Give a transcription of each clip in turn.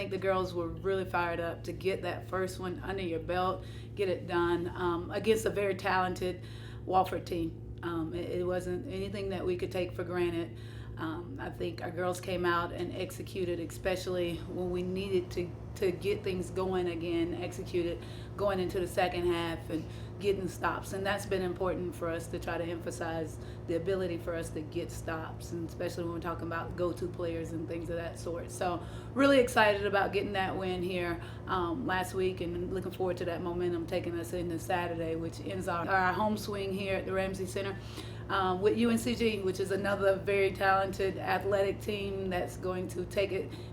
think the girls were really fired up to get that first one under your belt, get it done against a very talented Wofford team. It wasn't anything that we could take for granted. I think our girls came out and executed, especially when we needed to get things going again, executed going into the second half and getting stops. And that's been important for us to try to emphasize the ability for us to get stops, and especially when we're talking about go-to players and things of that sort. So really excited about getting that win here last week, and looking forward to that momentum taking us into Saturday, which ends our home swing here at the Ramsey Center. With UNCG, which is another very talented athletic team that's going to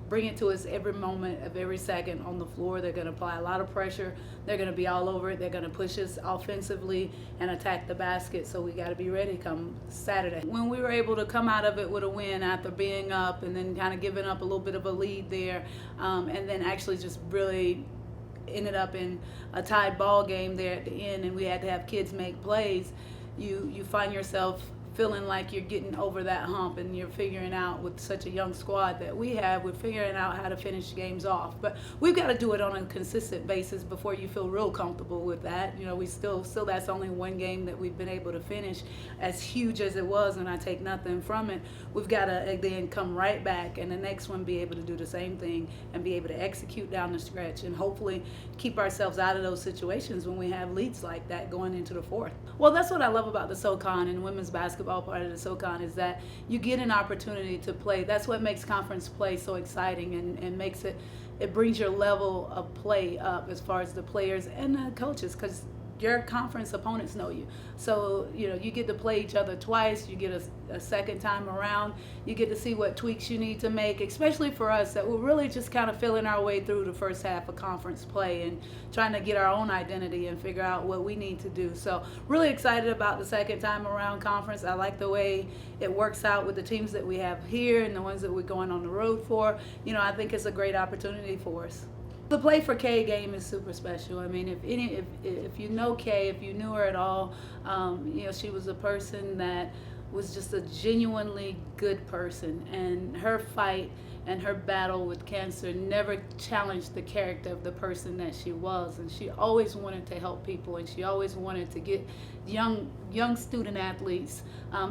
bring it to us every moment of every second on the floor. They're going to apply a lot of pressure. They're going to be all over it. They're going to push us offensively and attack the basket, so we got to be ready come Saturday. When we were able to come out of it with a win after being up and then kind of giving up a little bit of a lead there, and then actually just really ended up in a tied ball game there at the end, and we had to have kids make plays, you find yourself feeling like you're getting over that hump, and you're figuring out, with such a young squad that we have, we're figuring out how to finish games off. But we've got to do it on a consistent basis before you feel real comfortable with that. You know, we still that's only one game that we've been able to finish, as huge as it was, and I take nothing from it. We've got to then come right back, and the next one be able to do the same thing and be able to execute down the stretch, and hopefully keep ourselves out of those situations when we have leads like that going into the fourth. Well, that's what I love about the SoCon and women's basketball part of the SoCon, is that you get an opportunity to play. That's what makes conference play so exciting, and makes it brings your level of play up as far as the players and the coaches, because your conference opponents know you. So, you know, you get to play each other twice. You get a second time around. You get to see what tweaks you need to make, especially for us that we're really just kind of feeling our way through the first half of conference play and trying to get our own identity and figure out what we need to do. So really excited about the second time around conference. I like the way it works out with the teams that we have here and the ones that we're going on the road for. You know, I think it's a great opportunity for us. The Play for Kay game is super special. I mean, if you know Kay, if you knew her at all, you know, she was a person that was just a genuinely good person, and her fight and her battle with cancer never challenged the character of the person that she was, and she always wanted to help people, and she always wanted to get young student athletes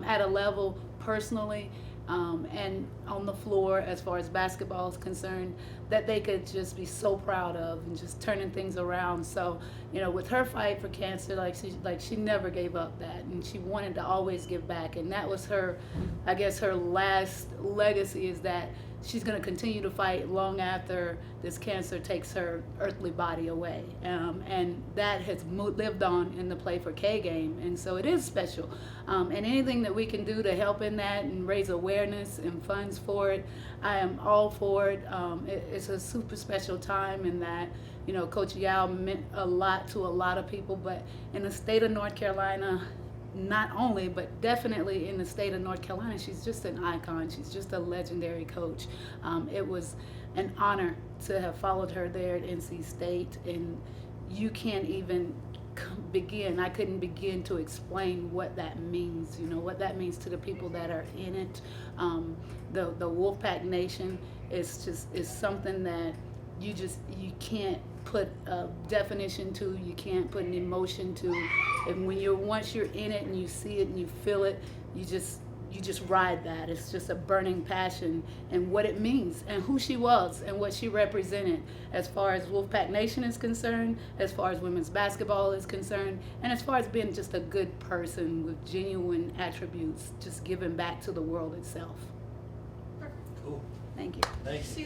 at a level personally and on the floor, as far as basketball is concerned, that they could just be so proud of, and just turning things around. So, you know, with her fight for cancer, she never gave up that, and she wanted to always give back, and that was her, I guess, her last legacy, is that she's going to continue to fight long after this cancer takes her earthly body away. And that has lived on in the Play for Kay game. And so it is special. And anything that we can do to help in that and raise awareness and funds for it, I am all for it. It's a super special time in that, you know, Coach Yao meant a lot to a lot of people, but in the state of North Carolina, not only, but definitely in the state of North Carolina, she's just an icon. She's just a legendary coach. It was an honor to have followed her there at NC State, and you can't even begin. I couldn't begin to explain what that means, you know, what that means to the people that are in it. The Wolfpack Nation is something that you can't put a definition to, you can't put an emotion to. And once you're in it and you see it and you feel it, you just ride that. It's just a burning passion, and what it means, and who she was, and what she represented as far as Wolfpack Nation is concerned, as far as women's basketball is concerned, and as far as being just a good person with genuine attributes, just giving back to the world itself. Cool. Thank you. Thanks.